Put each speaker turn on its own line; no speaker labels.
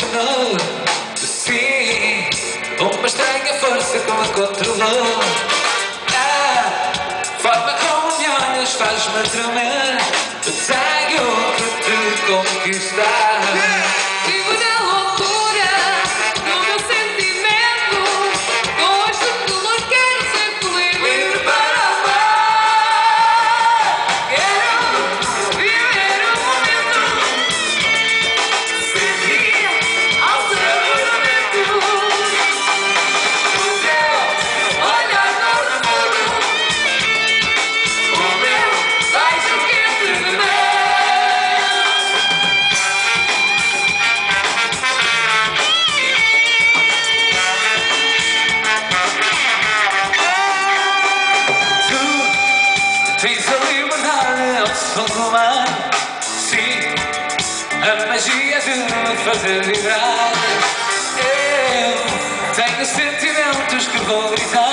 apaixonou. Sim, uma estranha força que me controlou. A forma como me olhas faz-me tremer. Tenho que te conquistar.
Vivo na loucura do meu sentimento. Com este calor quero ser feliz.
Livre para amar.
Quero viver o momento. Sentir ao sabor do vento. O teu olhar no fundo. O meu beijo quente de mel.
Tens a liberdade ao som do mar. Sim, a magia de me fazer vibrar. Eu tenho sentimentos que vou gritar.